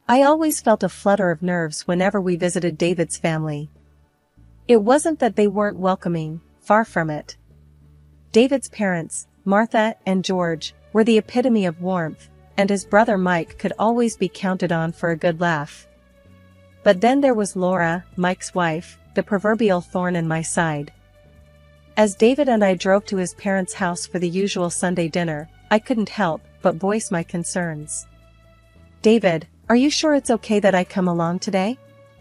I always felt a flutter of nerves whenever we visited David's family. It wasn't that they weren't welcoming, far from it. David's parents, Martha and George, were the epitome of warmth, and his brother Mike could always be counted on for a good laugh. But then there was Laura, Mike's wife, the proverbial thorn in my side. As David and I drove to his parents' house for the usual Sunday dinner, I couldn't help but voice my concerns. "David, are you sure it's okay that I come along today?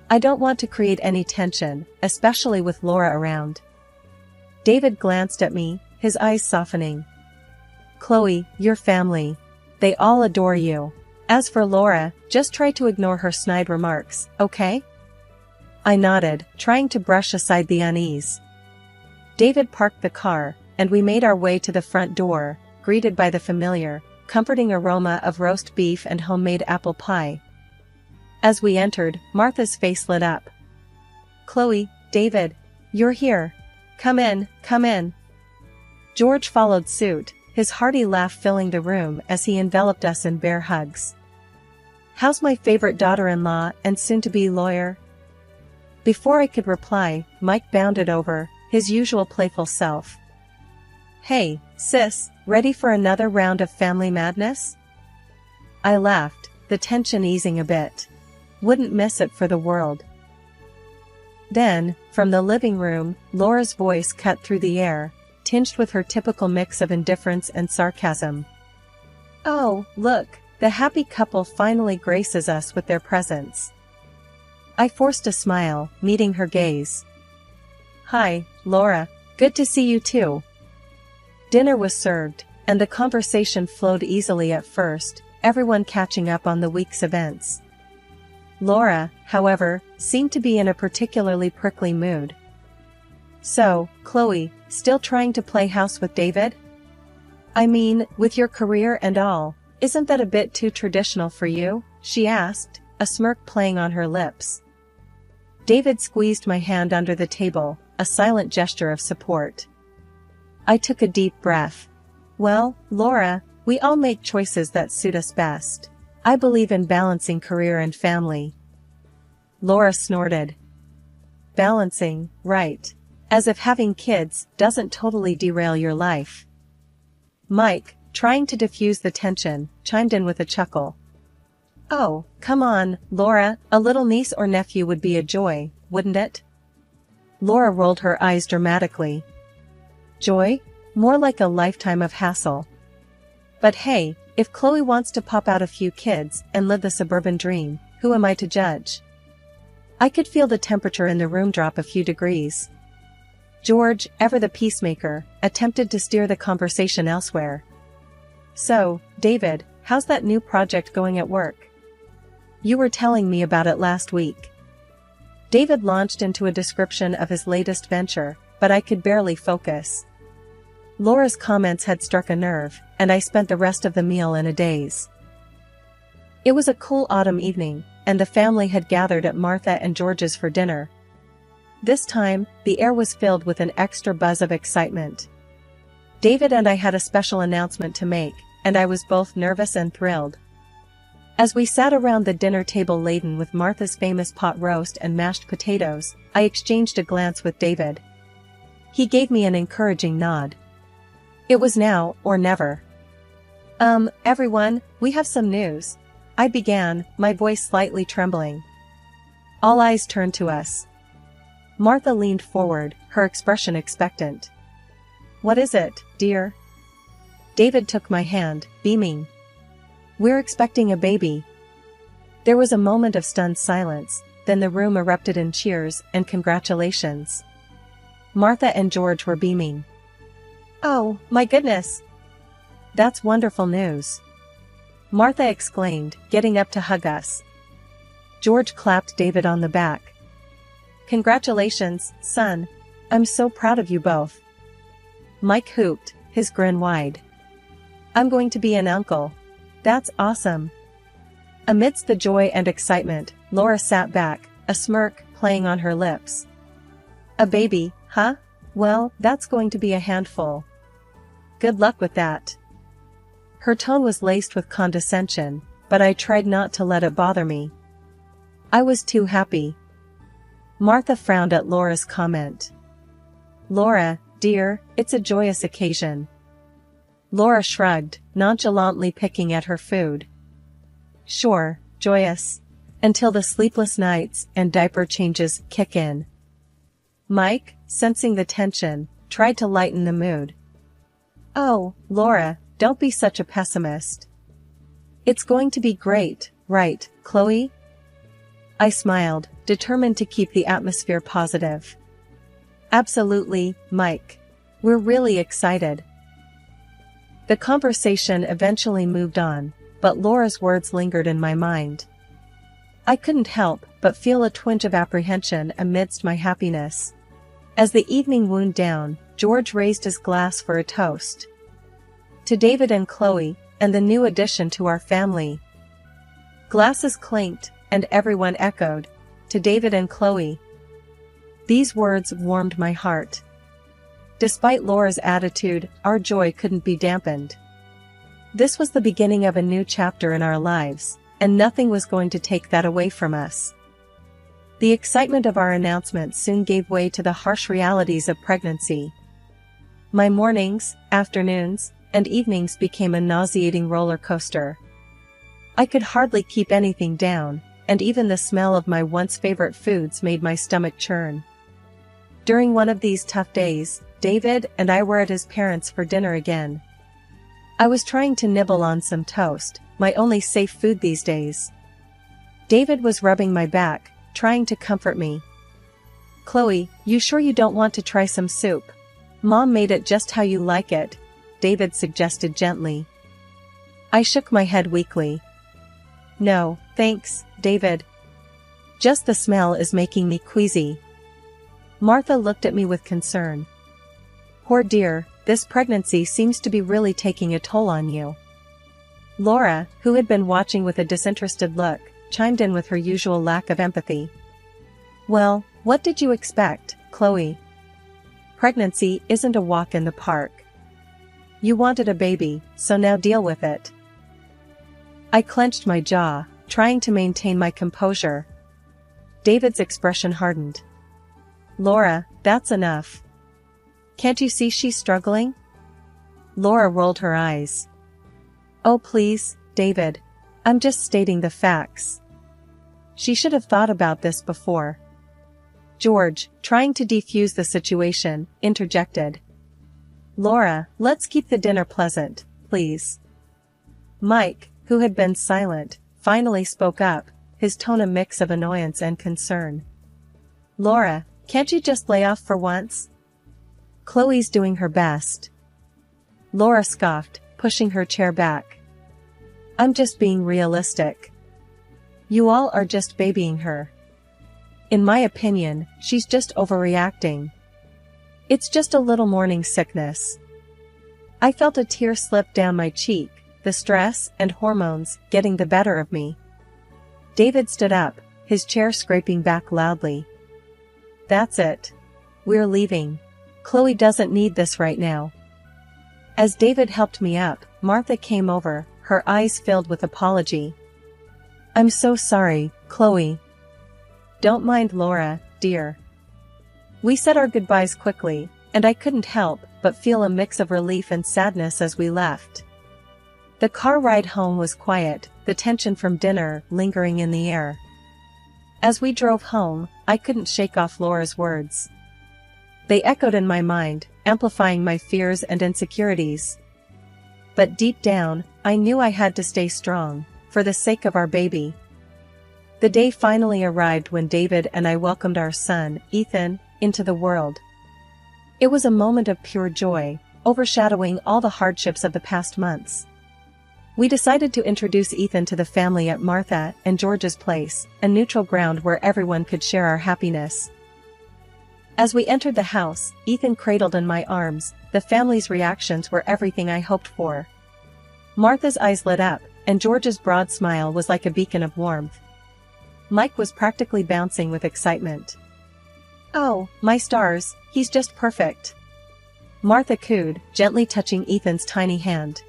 I don't want to create any tension, especially with Laura around." David glanced at me, his eyes softening. "Chloe, your family. They all adore you. As for Laura, just try to ignore her snide remarks, okay?" I nodded, trying to brush aside the unease. David parked the car, and we made our way to the front door, greeted by the familiar, comforting aroma of roast beef and homemade apple pie. As we entered, Martha's face lit up. "Chloe, David, you're here. Come in, come in." George followed suit, his hearty laugh filling the room as he enveloped us in bear hugs. "How's my favorite daughter-in-law and soon-to-be lawyer?" Before I could reply, Mike bounded over, his usual playful self. "Hey, sis, ready for another round of family madness?" I laughed, the tension easing a bit. Wouldn't miss it for the world. Then, from the living room, Laura's voice cut through the air, tinged with her typical mix of indifference and sarcasm. "Oh, look, the happy couple finally graces us with their presence." I forced a smile, meeting her gaze. "Hi, Laura, good to see you too." Dinner was served, and the conversation flowed easily at first, everyone catching up on the week's events. Laura, however, seemed to be in a particularly prickly mood. "So, Chloe, still trying to play house with David? I mean, with your career and all, isn't that a bit too traditional for you?" she asked, a smirk playing on her lips. David squeezed my hand under the table, a silent gesture of support. I took a deep breath. "Well, Laura, we all make choices that suit us best. I believe in balancing career and family." Laura snorted. "Balancing, right. As if having kids doesn't totally derail your life." Mike, trying to diffuse the tension, chimed in with a chuckle. "Oh, come on, Laura, a little niece or nephew would be a joy, wouldn't it?" Laura rolled her eyes dramatically. "Joy? More like a lifetime of hassle. But hey, if Chloe wants to pop out a few kids and live the suburban dream, who am I to judge?" I could feel the temperature in the room drop a few degrees. George, ever the peacemaker, attempted to steer the conversation elsewhere. "So, David, how's that new project going at work? You were telling me about it last week." David launched into a description of his latest venture, but I could barely focus. Laura's comments had struck a nerve, and I spent the rest of the meal in a daze. It was a cool autumn evening, and the family had gathered at Martha and George's for dinner. This time, the air was filled with an extra buzz of excitement. David and I had a special announcement to make, and I was both nervous and thrilled. As we sat around the dinner table laden with Martha's famous pot roast and mashed potatoes, I exchanged a glance with David. He gave me an encouraging nod. It was now or never. Everyone, we have some news," I began, my voice slightly trembling. All eyes turned to us. Martha leaned forward, her expression expectant. "What is it, dear?" David took my hand, beaming. "We're expecting a baby." There was a moment of stunned silence, then the room erupted in cheers and congratulations. Martha and George were beaming. "Oh, my goodness! That's wonderful news!" Martha exclaimed, getting up to hug us. George clapped David on the back. "Congratulations, son. I'm so proud of you both." Mike hooped, his grin wide. "I'm going to be an uncle. That's awesome." Amidst the joy and excitement, Laura sat back, a smirk playing on her lips. "A baby, huh? Well, that's going to be a handful. Good luck with that." Her tone was laced with condescension, but I tried not to let it bother me. I was too happy. Martha frowned at Laura's comment. Laura, dear, it's a joyous occasion. Laura shrugged, nonchalantly picking at her food. Sure, joyous. Until the sleepless nights and diaper changes kick in. Mike, sensing the tension, tried to lighten the mood. Oh, Laura, don't be such a pessimist. It's going to be great, right, Chloe? I smiled, determined to keep the atmosphere positive. Absolutely, Mike. We're really excited. The conversation eventually moved on, but Laura's words lingered in my mind. I couldn't help but feel a twinge of apprehension amidst my happiness. As the evening wound down, George raised his glass for a toast. To David and Chloe, and the new addition to our family. Glasses clinked, and everyone echoed, to David and Chloe. These words warmed my heart. Despite Laura's attitude, our joy couldn't be dampened. This was the beginning of a new chapter in our lives, and nothing was going to take that away from us. The excitement of our announcement soon gave way to the harsh realities of pregnancy. My mornings, afternoons, and evenings became a nauseating roller coaster. I could hardly keep anything down, and even the smell of my once favorite foods made my stomach churn. During one of these tough days, David and I were at his parents' for dinner again. I was trying to nibble on some toast, my only safe food these days. David was rubbing my back, trying to comfort me. Chloe, you sure you don't want to try some soup? Mom made it just how you like it, David suggested gently. I shook my head weakly. No, thanks, David. Just the smell is making me queasy. Martha looked at me with concern. Poor dear, this pregnancy seems to be really taking a toll on you. Laura, who had been watching with a disinterested look, chimed in with her usual lack of empathy. Well, what did you expect, Chloe? Pregnancy isn't a walk in the park. You wanted a baby, so now deal with it. I clenched my jaw, trying to maintain my composure. David's expression hardened. Laura, that's enough. Can't you see she's struggling? Laura rolled her eyes. Oh please, David. I'm just stating the facts. She should have thought about this before. George, trying to defuse the situation, interjected. Laura, let's keep the dinner pleasant, please. Mike, who had been silent, finally spoke up, his tone a mix of annoyance and concern. Laura, can't you just lay off for once? Chloe's doing her best. Laura scoffed, pushing her chair back. I'm just being realistic. You all are just babying her. In my opinion, she's just overreacting. It's just a little morning sickness. I felt a tear slip down my cheek, the stress and hormones getting the better of me. David stood up, his chair scraping back loudly. That's it. We're leaving. Chloe doesn't need this right now. As David helped me up, Martha came over, her eyes filled with apology. I'm so sorry, Chloe. Don't mind Laura, dear. We said our goodbyes quickly, and I couldn't help but feel a mix of relief and sadness as we left. The car ride home was quiet, the tension from dinner lingering in the air. As we drove home, I couldn't shake off Laura's words. They echoed in my mind, amplifying my fears and insecurities. But deep down, I knew I had to stay strong, for the sake of our baby. The day finally arrived when David and I welcomed our son, Ethan, into the world. It was a moment of pure joy, overshadowing all the hardships of the past months. We decided to introduce Ethan to the family at Martha and George's place, a neutral ground where everyone could share our happiness. As we entered the house, Ethan cradled in my arms, the family's reactions were everything I hoped for. Martha's eyes lit up, and George's broad smile was like a beacon of warmth. Mike was practically bouncing with excitement. Oh, my stars, he's just perfect. Martha cooed, gently touching Ethan's tiny hand.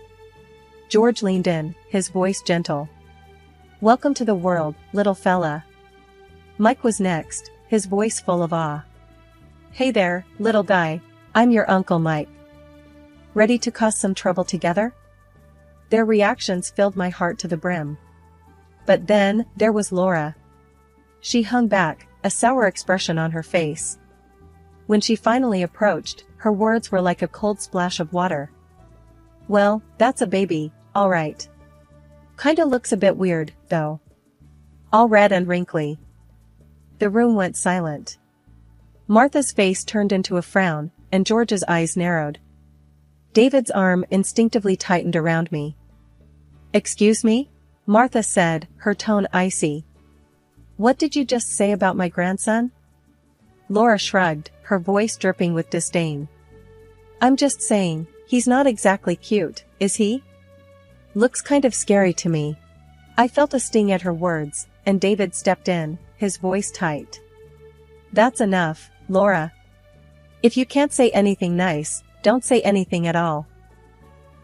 George leaned in, his voice gentle. Welcome to the world, little fella. Mike was next, his voice full of awe. Hey there, little guy, I'm your Uncle Mike. Ready to cause some trouble together? Their reactions filled my heart to the brim. But then, there was Laura. She hung back, a sour expression on her face. When she finally approached, her words were like a cold splash of water. Well, that's a baby, all right. Kinda looks a bit weird, though. All red and wrinkly. The room went silent. Martha's face turned into a frown, and George's eyes narrowed. David's arm instinctively tightened around me. Excuse me? Martha said, her tone icy. What did you just say about my grandson? Laura shrugged, her voice dripping with disdain. I'm just saying, he's not exactly cute, is he? Looks kind of scary to me. I felt a sting at her words, and David stepped in, his voice tight. That's enough, Laura. If you can't say anything nice, don't say anything at all.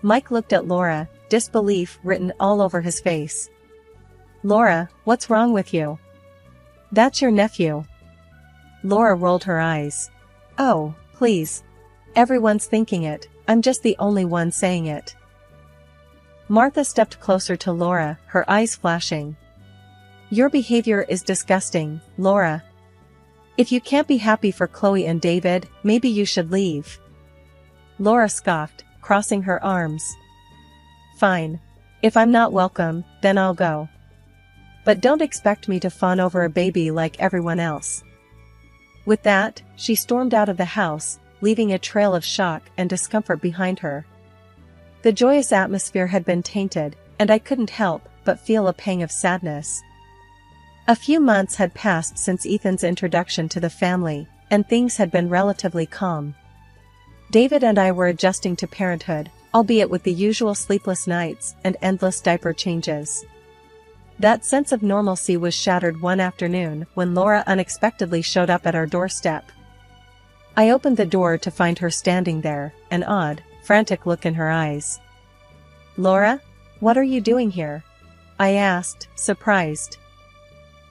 Mike looked at Laura, disbelief written all over his face. Laura, what's wrong with you? That's your nephew. Laura rolled her eyes. Oh, please. Everyone's thinking it, I'm just the only one saying it. Martha stepped closer to Laura, her eyes flashing. Your behavior is disgusting, Laura. If you can't be happy for Chloe and David, maybe you should leave. Laura scoffed, crossing her arms. Fine. If I'm not welcome, then I'll go. But don't expect me to fawn over a baby like everyone else. With that, she stormed out of the house, leaving a trail of shock and discomfort behind her. The joyous atmosphere had been tainted, and I couldn't help but feel a pang of sadness. A few months had passed since Ethan's introduction to the family, and things had been relatively calm. David and I were adjusting to parenthood, albeit with the usual sleepless nights and endless diaper changes. That sense of normalcy was shattered one afternoon when Laura unexpectedly showed up at our doorstep. I opened the door to find her standing there, an odd, frantic look in her eyes. Laura? What are you doing here? I asked, surprised.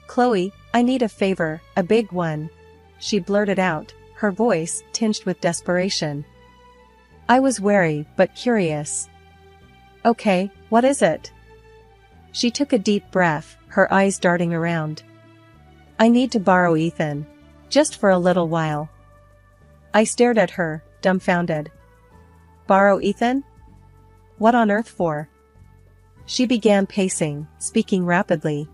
Chloe, I need a favor, a big one. She blurted out, her voice tinged with desperation. I was wary but curious. Okay, what is it? She took a deep breath, her eyes darting around. I need to borrow Ethan. Just for a little while. I stared at her, dumbfounded. Borrow Ethan? What on earth for? She began pacing, speaking rapidly.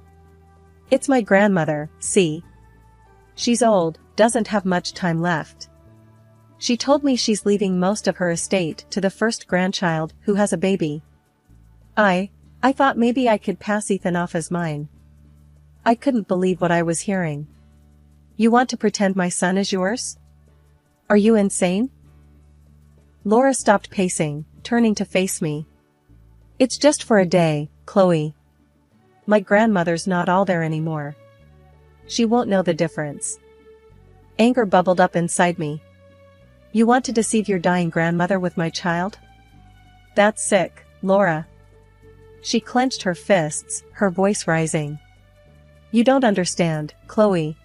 It's my grandmother, see? She's old, doesn't have much time left. She told me she's leaving most of her estate to the first grandchild who has a baby. I thought maybe I could pass Ethan off as mine. I couldn't believe what I was hearing. You want to pretend my son is yours? Are you insane? Laura stopped pacing, turning to face me. It's just for a day, Chloe. My grandmother's not all there anymore. She won't know the difference. Anger bubbled up inside me. You want to deceive your dying grandmother with my child? That's sick, Laura. She clenched her fists, her voice rising. You don't understand, Chloe.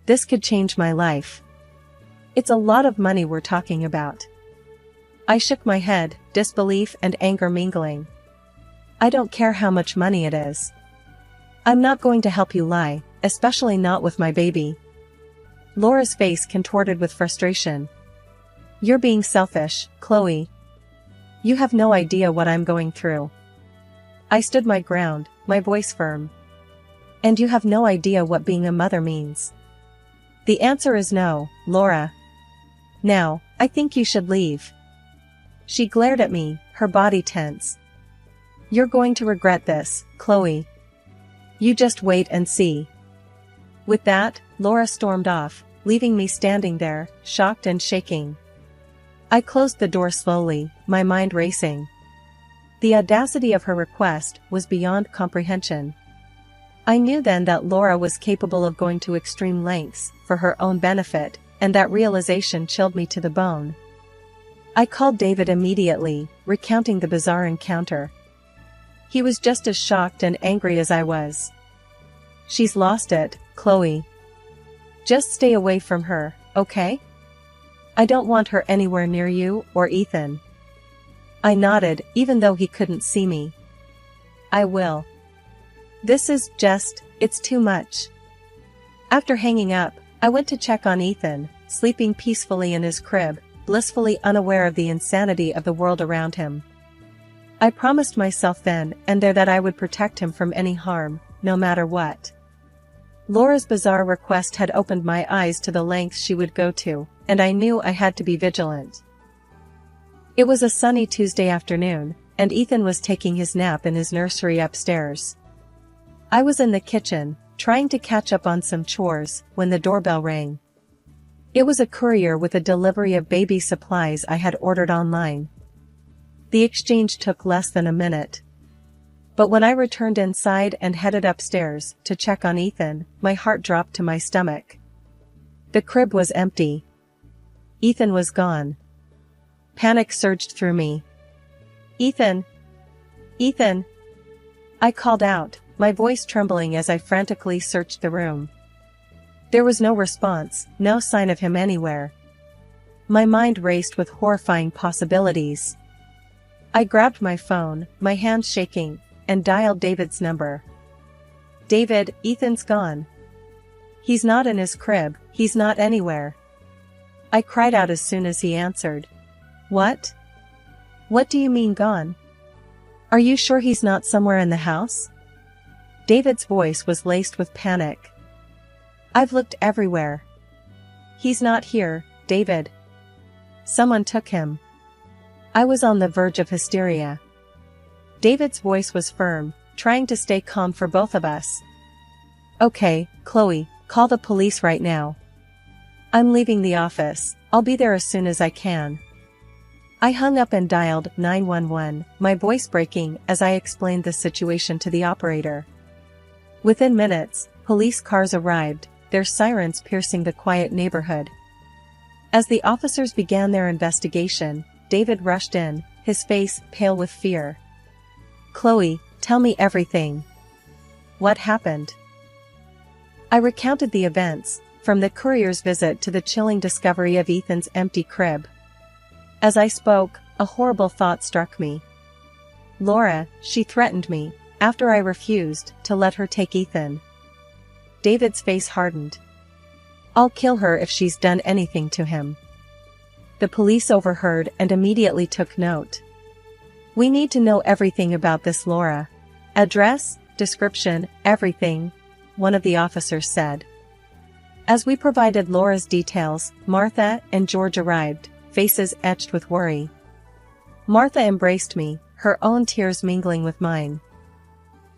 This could change my life. It's a lot of money we're talking about. I shook my head, disbelief and anger mingling. I don't care how much money it is. I'm not going to help you lie, especially not with my baby. Laura's face contorted with frustration. You're being selfish, Chloe. You have no idea what I'm going through. I stood my ground, my voice firm. And you have no idea what being a mother means. The answer is no, Laura. Now, I think you should leave. She glared at me, her body tense. You're going to regret this, Chloe. You just wait and see. With that, Laura stormed off, leaving me standing there, shocked and shaking. I closed the door slowly, my mind racing. The audacity of her request was beyond comprehension. I knew then that Laura was capable of going to extreme lengths for her own benefit, and that realization chilled me to the bone. I called David immediately, recounting the bizarre encounter. He was just as shocked and angry as I was. "She's lost it, Chloe. Just stay away from her, okay? I don't want her anywhere near you or Ethan." I nodded, even though he couldn't see me. "I will. It's too much." After hanging up, I went to check on Ethan, sleeping peacefully in his crib, blissfully unaware of the insanity of the world around him. I promised myself then and there that I would protect him from any harm, no matter what. Laura's bizarre request had opened my eyes to the lengths she would go to, and I knew I had to be vigilant. It was a sunny Tuesday afternoon, and Ethan was taking his nap in his nursery upstairs. I was in the kitchen, trying to catch up on some chores, when the doorbell rang. It was a courier with a delivery of baby supplies I had ordered online. The exchange took less than a minute. But when I returned inside and headed upstairs to check on Ethan, my heart dropped to my stomach. The crib was empty. Ethan was gone. Panic surged through me. "Ethan! Ethan!" I called out, my voice trembling as I frantically searched the room. There was no response, no sign of him anywhere. My mind raced with horrifying possibilities. I grabbed my phone, my hands shaking, and dialed David's number. "David, Ethan's gone. He's not in his crib, he's not anywhere." I cried out as soon as he answered. "What? What do you mean gone? Are you sure he's not somewhere in the house?" David's voice was laced with panic. "I've looked everywhere. He's not here, David. Someone took him." I was on the verge of hysteria. David's voice was firm, trying to stay calm for both of us. "Okay, Chloe, call the police right now. I'm leaving the office, I'll be there as soon as I can." I hung up and dialed 911, my voice breaking as I explained the situation to the operator. Within minutes, police cars arrived, their sirens piercing the quiet neighborhood. As the officers began their investigation, David rushed in, his face pale with fear. "Chloe, tell me everything. What happened?" I recounted the events, from the courier's visit to the chilling discovery of Ethan's empty crib. As I spoke, a horrible thought struck me. Laura, she threatened me, after I refused to let her take Ethan. David's face hardened. "I'll kill her if she's done anything to him." The police overheard and immediately took note. "We need to know everything about this Laura. Address, description, everything," one of the officers said. As we provided Laura's details, Martha and George arrived, faces etched with worry. Martha embraced me, her own tears mingling with mine.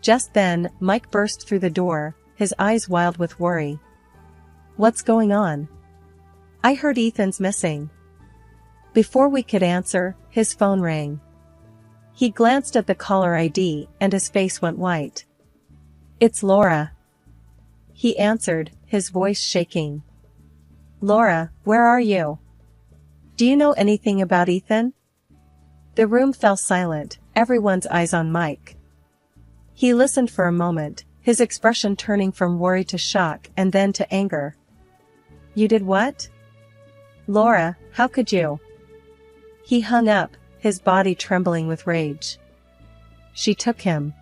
Just then, Mike burst through the door, his eyes wild with worry. "What's going on? I heard Ethan's missing." Before we could answer, his phone rang. He glanced at the caller ID and his face went white. "It's Laura." He answered, his voice shaking. "Laura, where are you? Do you know anything about Ethan?" The room fell silent, everyone's eyes on Mike. He listened for a moment, his expression turning from worry to shock and then to anger. "You did what? Laura, how could you?" He hung up, his body trembling with rage. "She took him.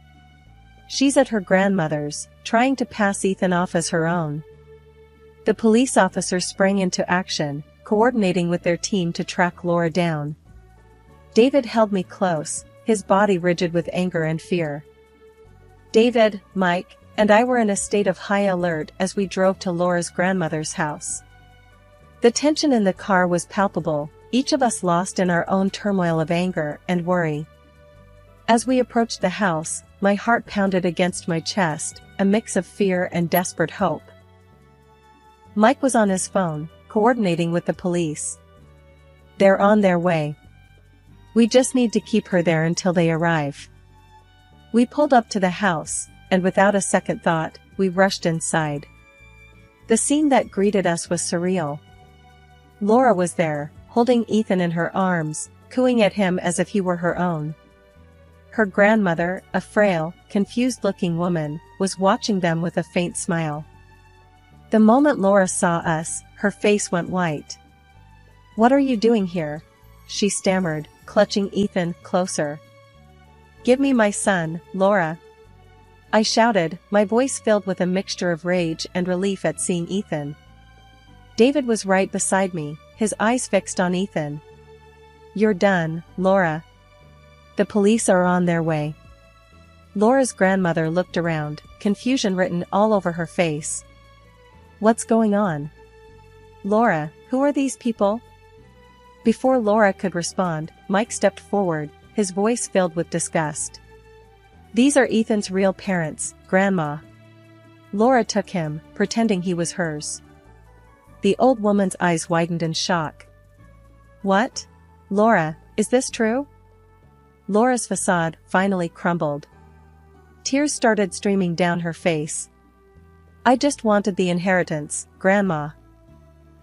She's at her grandmother's, trying to pass Ethan off as her own." The police officers sprang into action, coordinating with their team to track Laura down. David held me close, his body rigid with anger and fear. David, Mike, and I were in a state of high alert as we drove to Laura's grandmother's house. The tension in the car was palpable, each of us lost in our own turmoil of anger and worry. As we approached the house, my heart pounded against my chest, a mix of fear and desperate hope. Mike was on his phone, coordinating with the police. "They're on their way. We just need to keep her there until they arrive." We pulled up to the house, and without a second thought, we rushed inside. The scene that greeted us was surreal. Laura was there, holding Ethan in her arms, cooing at him as if he were her own. Her grandmother, a frail, confused-looking woman, was watching them with a faint smile. The moment Laura saw us, her face went white. "What are you doing here?" she stammered, clutching Ethan closer. "Give me my son, Laura," I shouted, my voice filled with a mixture of rage and relief at seeing Ethan. David was right beside me, his eyes fixed on Ethan. "You're done, Laura. The police are on their way." Laura's grandmother looked around, confusion written all over her face. "What's going on? Laura, who are these people?" Before Laura could respond, Mike stepped forward, his voice filled with disgust. "These are Ethan's real parents, Grandma." Laura took him, pretending he was hers. The old woman's eyes widened in shock. "What? Laura, is this true?" Laura's facade finally crumbled. Tears started streaming down her face. "I just wanted the inheritance, Grandma.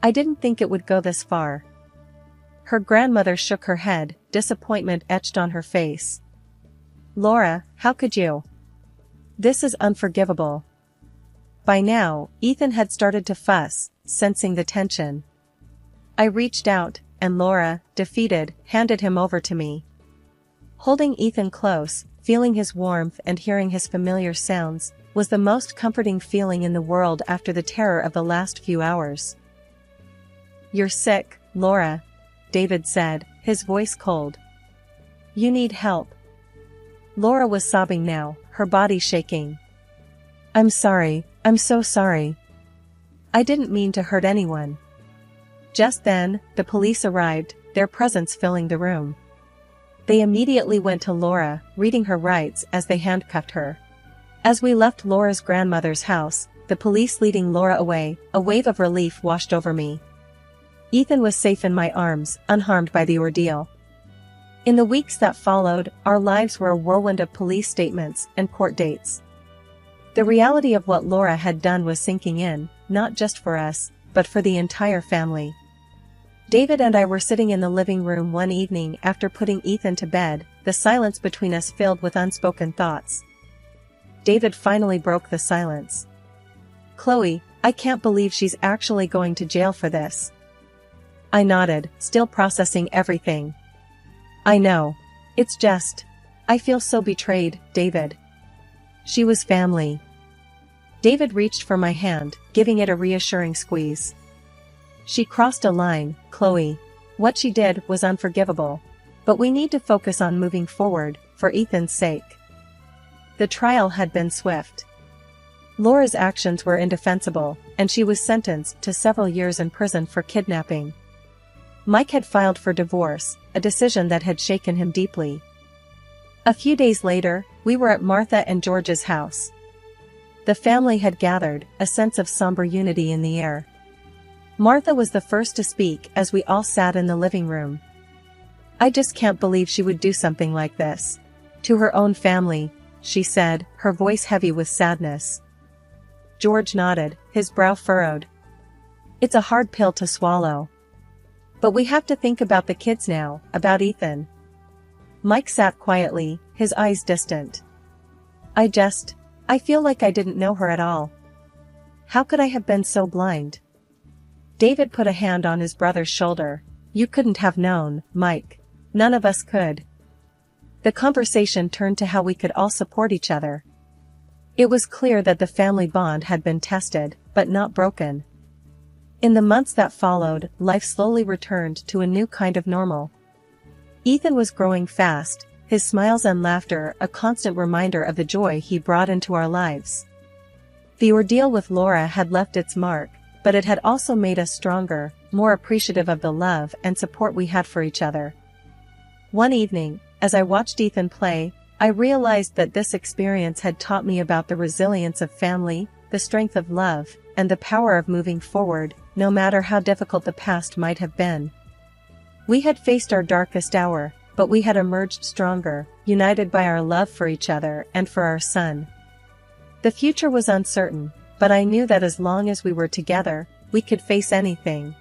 I didn't think it would go this far." Her grandmother shook her head, disappointment etched on her face. "Laura, how could you? This is unforgivable." By now, Ethan had started to fuss, sensing the tension. I reached out, and Laura, defeated, handed him over to me. Holding Ethan close, feeling his warmth and hearing his familiar sounds, was the most comforting feeling in the world after the terror of the last few hours. "You're sick, Laura," David said, his voice cold. "You need help." Laura was sobbing now, her body shaking. "I'm sorry, I'm so sorry. I didn't mean to hurt anyone." Just then, the police arrived, their presence filling the room. They immediately went to Laura, reading her rights as they handcuffed her. As we left Laura's grandmother's house, the police leading Laura away, a wave of relief washed over me. Ethan was safe in my arms, unharmed by the ordeal. In the weeks that followed, our lives were a whirlwind of police statements and court dates. The reality of what Laura had done was sinking in, not just for us, but for the entire family. David and I were sitting in the living room one evening after putting Ethan to bed, the silence between us filled with unspoken thoughts. David finally broke the silence. "Chloe, I can't believe she's actually going to jail for this." I nodded, still processing everything. "I know. It's just, I feel so betrayed, David. She was family." David reached for my hand, giving it a reassuring squeeze. "She crossed a line, Chloe. What she did was unforgivable. But we need to focus on moving forward, for Ethan's sake." The trial had been swift. Laura's actions were indefensible, and she was sentenced to several years in prison for kidnapping. Mike had filed for divorce, a decision that had shaken him deeply. A few days later, we were at Martha and George's house. The family had gathered, a sense of somber unity in the air. Martha was the first to speak as we all sat in the living room. "I just can't believe she would do something like this. To her own family," she said, her voice heavy with sadness. George nodded, his brow furrowed. "It's a hard pill to swallow. But we have to think about the kids now, about Ethan." Mike sat quietly, his eyes distant. I feel like I didn't know her at all. How could I have been so blind?" David put a hand on his brother's shoulder. "You couldn't have known, Mike. None of us could." The conversation turned to how we could all support each other. It was clear that the family bond had been tested, but not broken. In the months that followed, life slowly returned to a new kind of normal. Ethan was growing fast, his smiles and laughter a constant reminder of the joy he brought into our lives. The ordeal with Laura had left its mark, but it had also made us stronger, more appreciative of the love and support we had for each other. One evening, as I watched Ethan play, I realized that this experience had taught me about the resilience of family, the strength of love, and the power of moving forward, no matter how difficult the past might have been. We had faced our darkest hour, but we had emerged stronger, united by our love for each other and for our son. The future was uncertain, but I knew that as long as we were together, we could face anything.